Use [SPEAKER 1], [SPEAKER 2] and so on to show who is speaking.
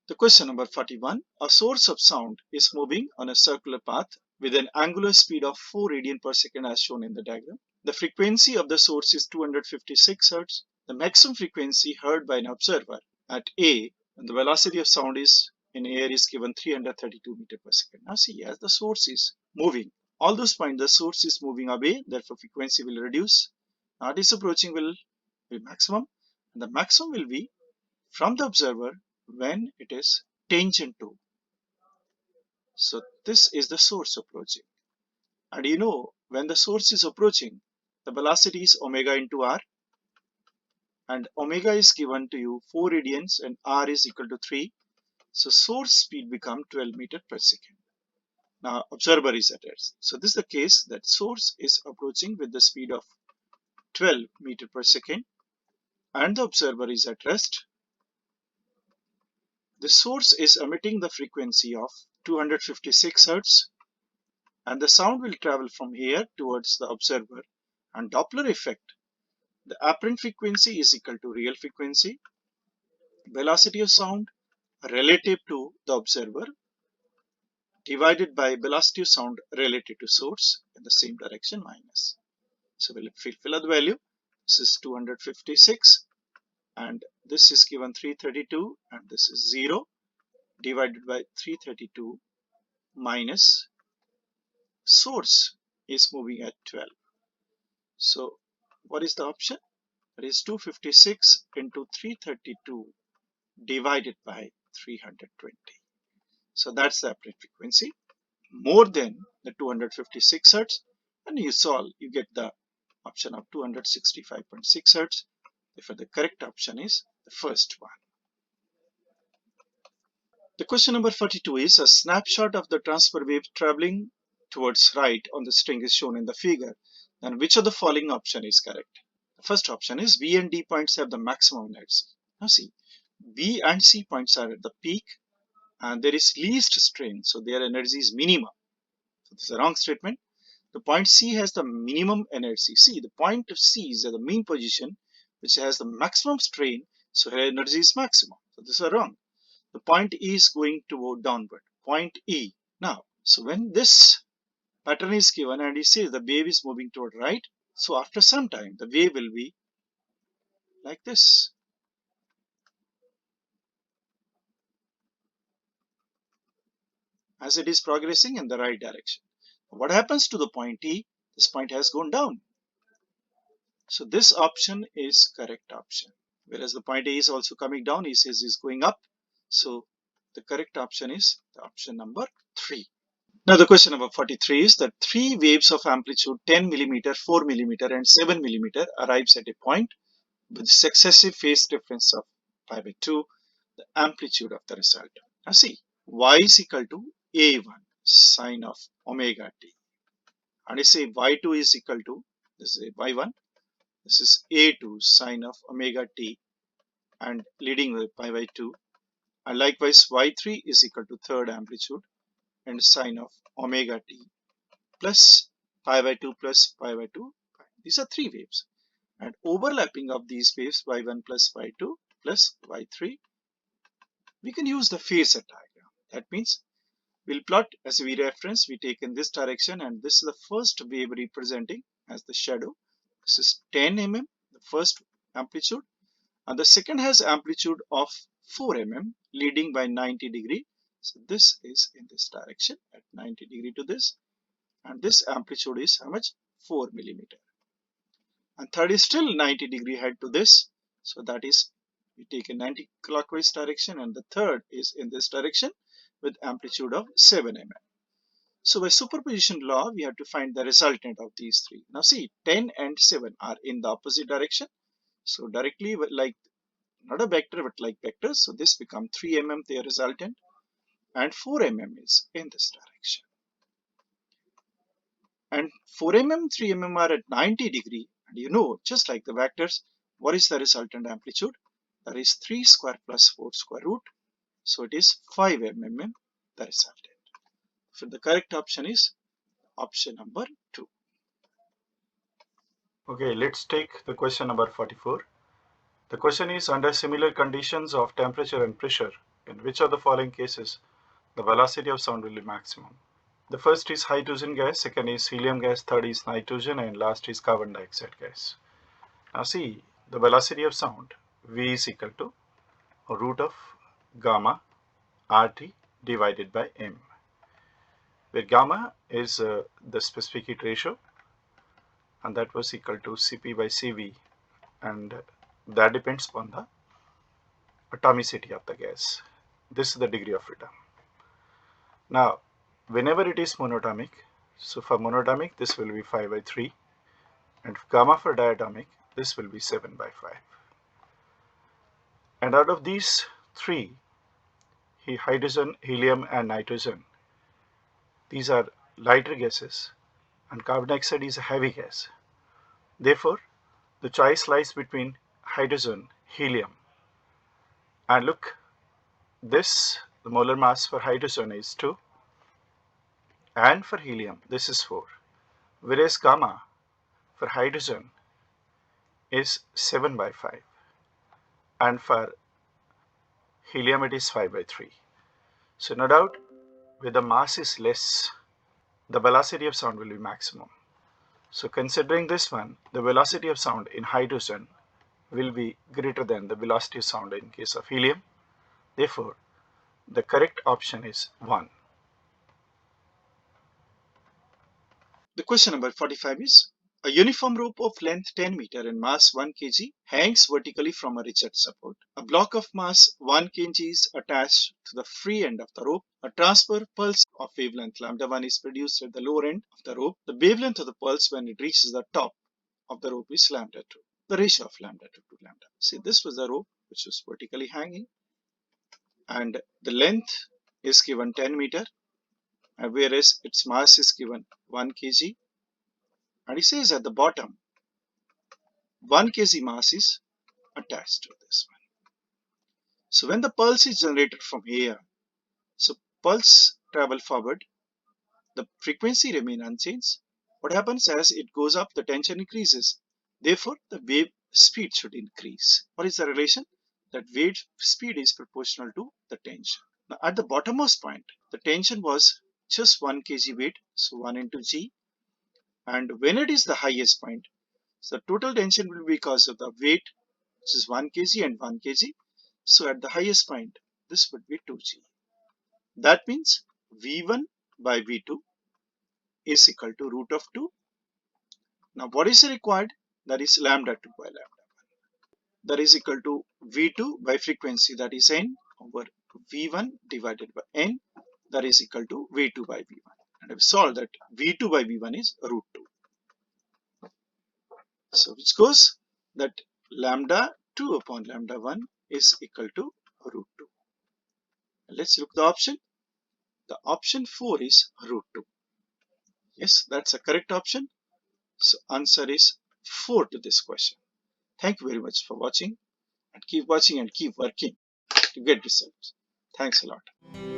[SPEAKER 1] The question number 41. A source of sound is moving on a circular path with an angular speed of 4 radian per second as shown in the diagram. The frequency of the source is 256 Hz. The maximum frequency heard by an observer at A when the velocity of sound is in air is given 332 meter per second. Now see, as the source is moving, all those points the source is moving away, therefore frequency will reduce. Now it is approaching will be maximum, and the maximum will be from the observer when it is tangent to. So this is the source approaching. And you know, when the source is approaching, the velocity is omega into r. And omega is given to you 4 radians and r is equal to 3. So source speed becomes 12 meter per second. Now observer is at rest. So this is the case that source is approaching with the speed of 12 meter per second and the observer is at rest. The source is emitting the frequency of 256 Hz and the sound will travel from here towards the observer, and Doppler effect, the apparent frequency is equal to real frequency, velocity of sound relative to the observer divided by velocity of sound relative to source in the same direction minus. So we'll fill out the value. This is 256 and this is given 332 and this is 0 divided by 332 minus source is moving at 12. So what is the option? That is 256 into 332 divided by 320. So that's the apparent frequency, more than the 256 Hz, and you solve, you get the option of 265.6 Hz. Therefore, the correct option is the first one. The question number 42 is a snapshot of the transfer wave traveling towards right on the string is shown in the figure. Then which of the following option is correct? The first option is B and D points have the maximum energy. Now see, B and C points are at the peak and there is least strain, so their energy is minimum. So this is a wrong statement. The point C has the minimum energy. See, the point of C is at the mean position which has the maximum strain, so her energy is maximum. So this is wrong. The point E is going toward downward. Point E. Now, so when this pattern is given and it says the wave is moving toward right, so after some time the wave will be like this. As it is progressing in the right direction. What happens to the point E? This point has gone down. So this option is correct option. Whereas the point A is also coming down, he says is going up. So the correct option is the option number 3. Now the question number 43 is that 3 waves of amplitude 10 mm, 4 mm and 7 mm arrives at a point with successive phase difference of pi by 2, the amplitude of the result. Now see, y is equal to a1 sine of omega t. And I say y2 is equal to, this is y1, this is a2 sine of omega t and leading with pi by 2. And likewise y3 is equal to third amplitude and sine of omega t plus pi by 2 plus pi by 2. These are 3 waves. And overlapping of these waves y1 plus y2 plus y3, we can use the phasor diagram. That means we'll plot as we reference, we take in this direction and this is the first wave representing as the shadow. This is 10 mm, the first amplitude, and the second has amplitude of 4 mm leading by 90 degree. So this is in this direction at 90 degree to this, and this amplitude is how much? 4 millimeter. And third is still 90 degree head to this, so that is we take a 90 clockwise direction, and the third is in this direction with amplitude of 7 mm. So by superposition law, we have to find the resultant of these 3. Now see, 10 and 7 are in the opposite direction. So directly like, not a vector, but like vectors. So this becomes 3 mm their resultant and 4 mm is in this direction. And 4 mm, 3 mm are at 90 degree. And you know, just like the vectors, what is the resultant amplitude? That is 3 square plus 4 square root. So it is 5 mm the resultant. So the correct option is option number 2. Okay, let's take the question number 44. The question is, under similar conditions of temperature and pressure,
[SPEAKER 2] in which of the following cases the velocity of sound will be maximum? The first is hydrogen gas, second is helium gas, third is nitrogen, and last is carbon dioxide gas. Now see, the velocity of sound v is equal to root of gamma RT divided by m, where gamma is the specific heat ratio, and that was equal to Cp by Cv, and that depends upon the atomicity of the gas. This is the degree of freedom. Now, whenever it is monatomic, so for monatomic this will be 5 by 3, and gamma for diatomic this will be 7 by 5. And out of these three, hydrogen, helium, and nitrogen, these are lighter gases, and carbon dioxide is a heavy gas. Therefore, the choice lies between hydrogen, helium, and look, this, the molar mass for hydrogen is 2, and for helium this is 4, whereas gamma for hydrogen is 7 by 5, and for helium it is 5 by 3. So no doubt, where the mass is less, the velocity of sound will be maximum. So considering this one, the velocity of sound in hydrogen will be greater than the velocity of sound in case of helium. Therefore, the correct option is 1.
[SPEAKER 1] The question number 45 is, a uniform rope of length 10 meter and mass 1 kg hangs vertically from a rigid support. A block of mass 1 kg is attached to the free end of the rope. A transfer pulse of wavelength lambda 1 is produced at the lower end of the rope. The wavelength of the pulse when it reaches the top of the rope is lambda 2. The ratio of lambda 2 to lambda. See, this was the rope which was vertically hanging, and the length is given 10 meter, whereas its mass is given 1 kg. And he says at the bottom, 1 kg mass is attached to this one. So when the pulse is generated from here, so pulse travel forward, the frequency remain unchanged. What happens as it goes up, the tension increases. Therefore, the wave speed should increase. What is the relation? That wave speed is proportional to the tension. Now at the bottommost point, the tension was just 1 kg weight, so 1 into g. And when it is the highest point, so total tension will be because of the weight, which is 1 kg and 1 kg. So at the highest point, this would be 2g. That means V1 by V2 is equal to root of 2. Now what is required? That is lambda 2 by lambda 1. That is equal to V2 by frequency, that is n, over V1 divided by n, that is equal to V2 by V1. And I've solved that V2 by V1 is root 2. So which goes that lambda 2 upon lambda 1 is equal to root 2. Let's look the option. The option 4 is root 2. Yes, that's a correct option. So answer is 4 to this question. Thank you very much for watching, and keep watching and keep working to get results. Thanks a lot.